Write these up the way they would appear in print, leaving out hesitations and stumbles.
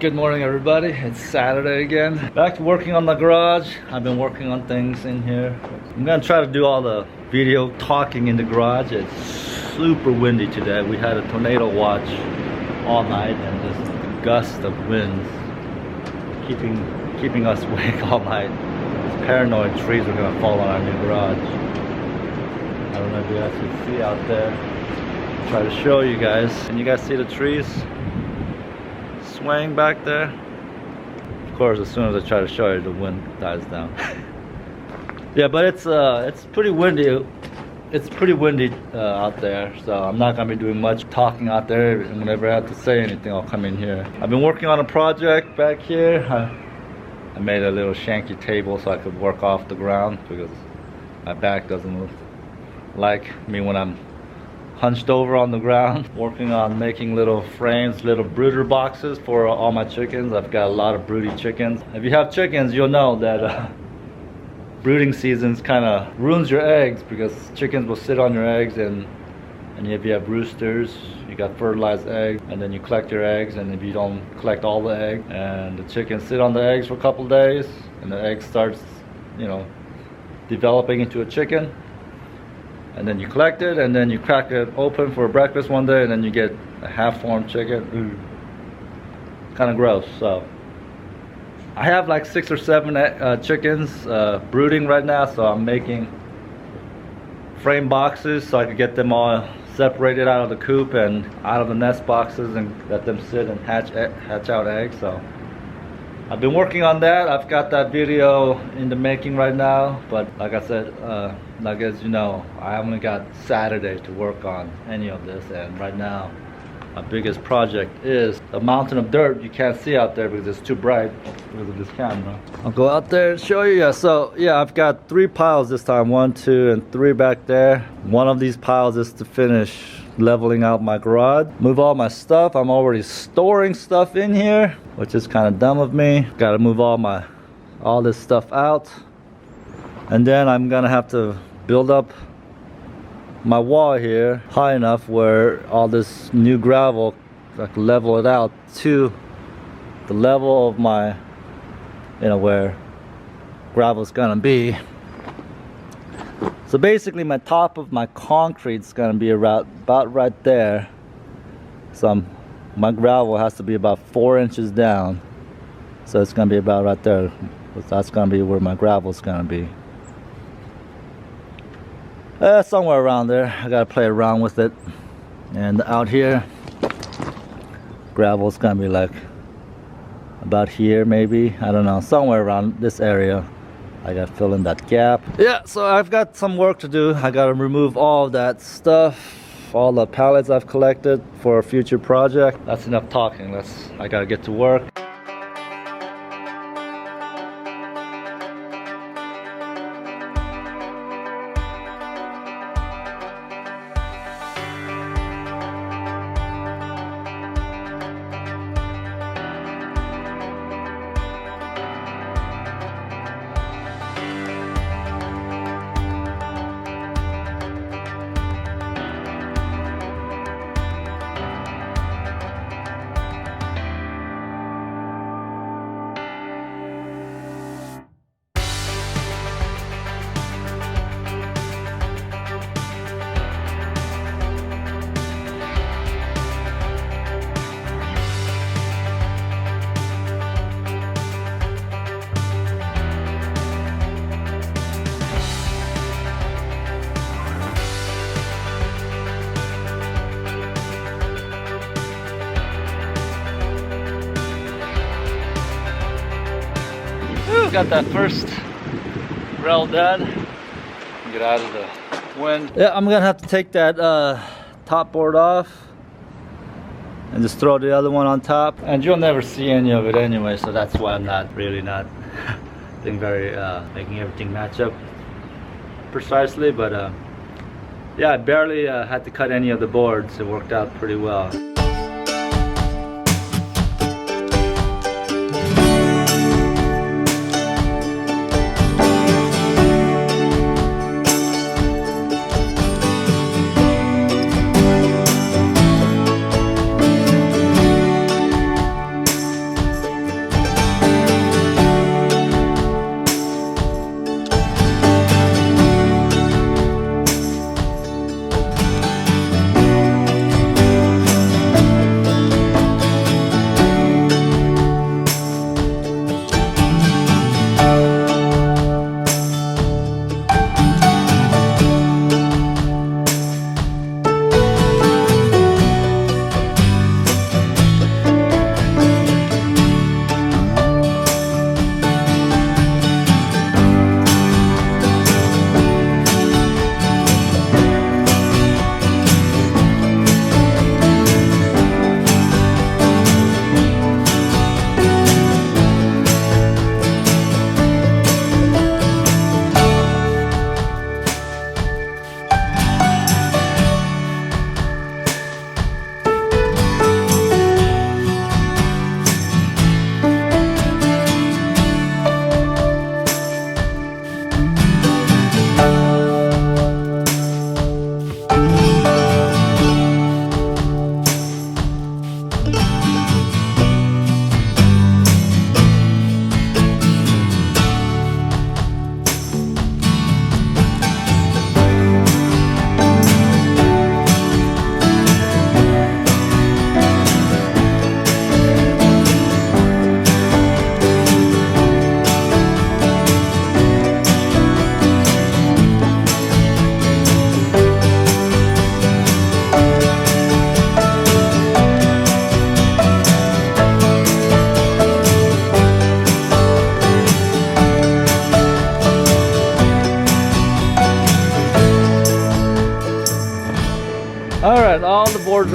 Good morning, everybody. It's Saturday again. Back to working on the garage. I've been working on things in here. I'm gonna try to do all the video talking in the garage. It's super windy today. We had a tornado watch all night and just a gust of winds keeping us awake all night. It's paranoid trees are gonna fall on our new garage. I don't know if you guys can see out there. I'll try to show you guys. Can you guys see the trees swaying back there? Of course, as soon as I try to show you, the wind dies down. Yeah, but it's pretty windy. It's pretty windy out there, so I'm not gonna be doing much talking out there. And whenever I have to say anything, I'll come in here. I've been working on a project back here. I made a little shanky table so I could work off the ground because my back doesn't like me when I'm hunched over on the ground. Working on making little frames, little brooder boxes for all my chickens. I've got a lot of broody chickens. If you have chickens, you'll know that brooding seasons kind of ruins your eggs because chickens will sit on your eggs, and if you have roosters, you got fertilized eggs, and then you collect your eggs, and if you don't collect all the eggs, and the chickens sit on the eggs for a couple days, and the egg starts, developing into a chicken. And then you collect it, and then you crack it open for breakfast one day, and then you get a half-formed chicken. Kind of gross. So I have like 6 or 7 chickens brooding right now, so I'm making frame boxes so I can get them all separated out of the coop and out of the nest boxes and let them sit and hatch out eggs. So I've been working on that. I've got that video in the making right now, but like I said, like as you know, I only got Saturday to work on any of this, and right now my biggest project is a mountain of dirt you can't see out there because it's too bright because of this camera. I'll go out there and show you. So I've got 3 piles this time, 1, 2, and 3 back there. One of these piles is to finish leveling out my garage, move all my stuff. I'm already storing stuff in here, which is kind of dumb of me. Got to move all this stuff out, and then I'm gonna have to build up my wall here high enough where all this new gravel, I can level it out to the level of my, where gravel's gonna be. So basically my top of my concrete's gonna be about right there. So my gravel has to be about 4 inches down. So it's gonna be about right there. That's gonna be where my gravel's gonna be. Somewhere around there. I gotta play around with it. And out here, gravel's gonna be like about here maybe. I don't know, somewhere around this area. I gotta fill in that gap. Yeah, so I've got some work to do. I gotta remove all that stuff, all the pallets I've collected for a future project. That's enough talking. I gotta get to work. Got that first rail done. Get out of the wind. Yeah, I'm gonna have to take that top board off and just throw the other one on top. And you'll never see any of it anyway, so that's why I'm not being very making everything match up precisely. But yeah, I barely had to cut any of the boards. It worked out pretty well.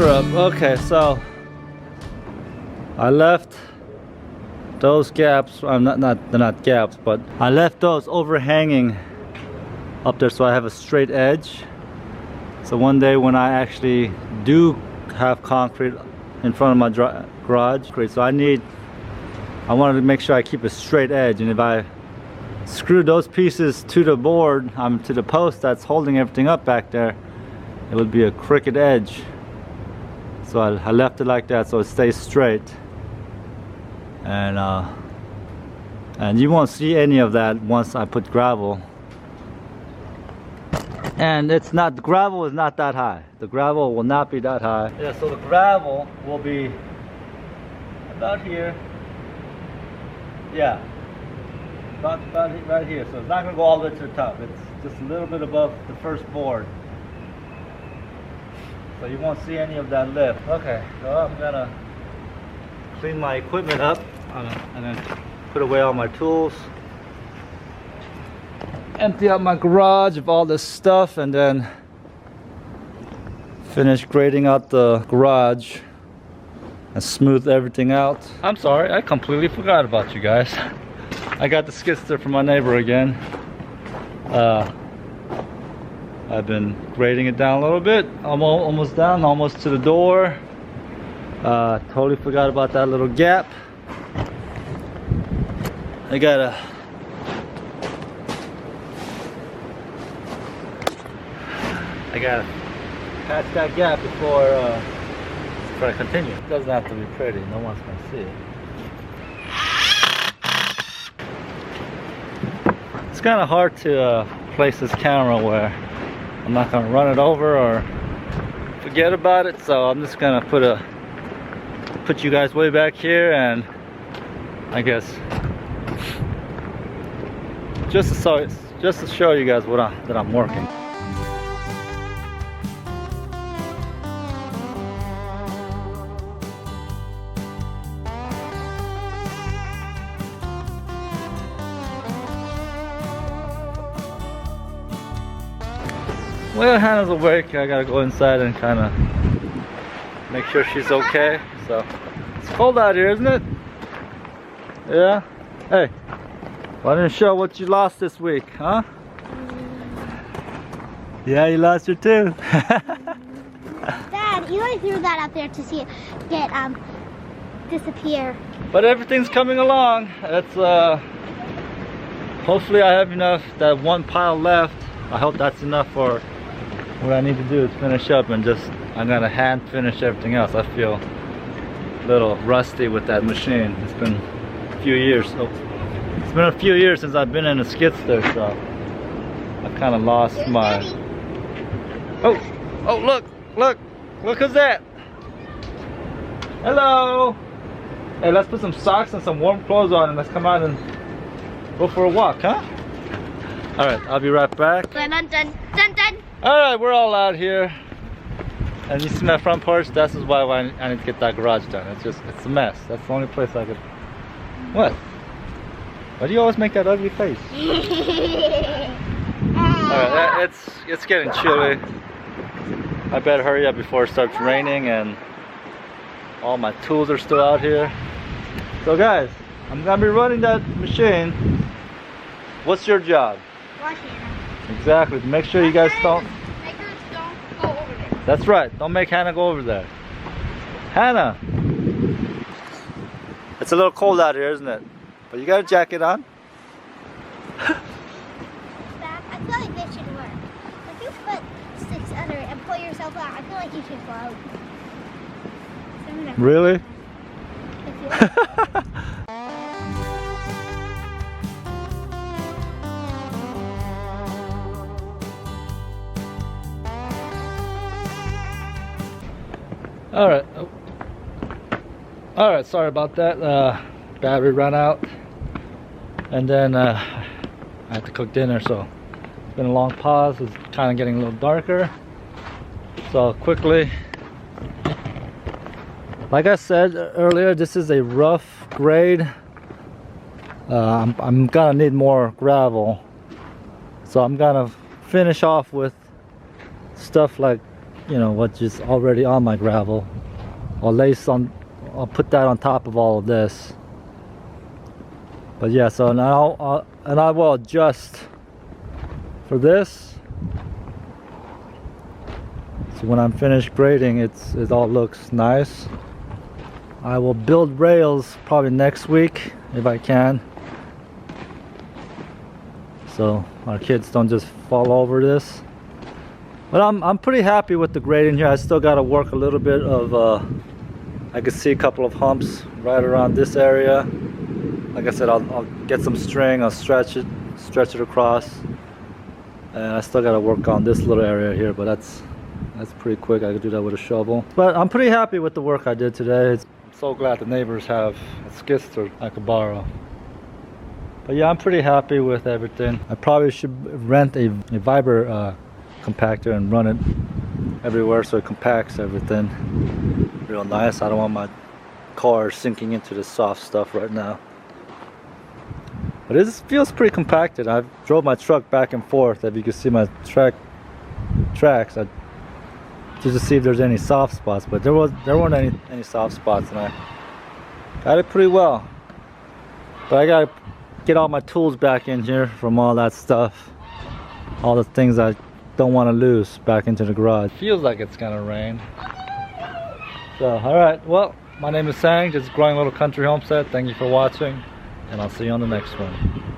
screw up. Okay, so I left those gaps. They're not gaps, but I left those overhanging up there so I have a straight edge. So one day when I actually do have concrete in front of my garage, so I wanted to make sure I keep a straight edge, and if I screw those pieces to the board, to the post that's holding everything up back there, it would be a crooked edge. So I left it like that so it stays straight, and you won't see any of that once I put gravel. And the gravel is not that high. The gravel will not be that high. Yeah, so the gravel will be about here. Yeah, about right here. So it's not gonna go all the way to the top. It's just a little bit above the first board. So you won't see any of that lift. Okay, so I'm gonna clean my equipment up and then put away all my tools. Empty out my garage of all this stuff, and then finish grading out the garage and smooth everything out. I'm sorry, I completely forgot about you guys. I got the skid steer from my neighbor again. I've been grading it down a little bit. I'm almost down, almost to the door. Totally forgot about that little gap. I gotta patch that gap before I continue. It doesn't have to be pretty, no one's gonna see it. It's kind of hard to place this camera where I'm not gonna run it over or forget about it, so I'm just gonna put you guys way back here, and I guess just to show you guys that I'm working. Well, Hannah's awake. I gotta go inside and kind of make sure she's okay. So it's cold out here, isn't it? Yeah. Hey, why didn't you show what you lost this week, huh? Yeah, you lost your tooth. Dad, Eli threw that up there to see it disappear. But everything's coming along. It's hopefully I have enough. That one pile left, I hope that's enough for what I need to do is finish up, and I'm gonna hand finish everything else. I feel a little rusty with that machine. It's been a few years. So it's been a few years since I've been in a skid steer, so I've kind of lost my. Oh, look who's that? Hello. Hey, let's put some socks and some warm clothes on, and let's come out and go for a walk, huh? All right, I'll be right back. Dun, dun, dun, dun, dun. All right, we're all out here, and you see my front porch. This is why I need to get that garage done. It's a mess. That's the only place I could. What? Why do you always make that ugly face? All right, it's getting chilly. I better hurry up before it starts raining, and all my tools are still out here. So guys, I'm gonna be running that machine. What's your job? Wash Hannah. Exactly. Make sure you guys don't. Make her don't go over there. That's right. Don't make Hannah go over there. Hannah! It's a little cold out here, isn't it? But you got a jacket on. Back. I feel like this should work. If you put sticks under it and pull yourself out, I feel like you should float. So Really? Alright. Oh. Alright, sorry about that. Battery ran out. And then I had to cook dinner, so it's been a long pause. It's kind of getting a little darker. So quickly, like I said earlier, this is a rough grade. I'm gonna need more gravel. So I'm gonna finish off with stuff like you know, what is already on my gravel. I'll put that on top of all of this. But yeah, so now I will adjust for this. So when I'm finished grading, it all looks nice. I will build rails probably next week if I can, so our kids don't just fall over this. But I'm pretty happy with the grading here. I still got to work a little bit of I can see a couple of humps right around this area. Like I said, I'll get some string, I'll stretch it across, and I still got to work on this little area here, but that's pretty quick. I could do that with a shovel. But I'm pretty happy with the work I did today. I'm so glad the neighbors have a skid steer I could borrow. But yeah, I'm pretty happy with everything. I probably should rent a Viber compactor and run it everywhere so it compacts everything real nice. I don't want my car sinking into the soft stuff right now. But it feels pretty compacted. I've drove my truck back and forth. If you can see my tracks, just to see if there's any soft spots, but there weren't any soft spots, and I got it pretty well. But I gotta get all my tools back in here from all that stuff, all the things I don't want to lose, back into the garage. Feels like it's gonna rain. So alright, well, my name is Sang, this is Growing Little Country Homestead. Thank you for watching, and I'll see you on the next one.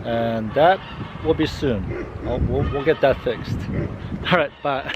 And that will be soon. We'll get that fixed. Alright, bye.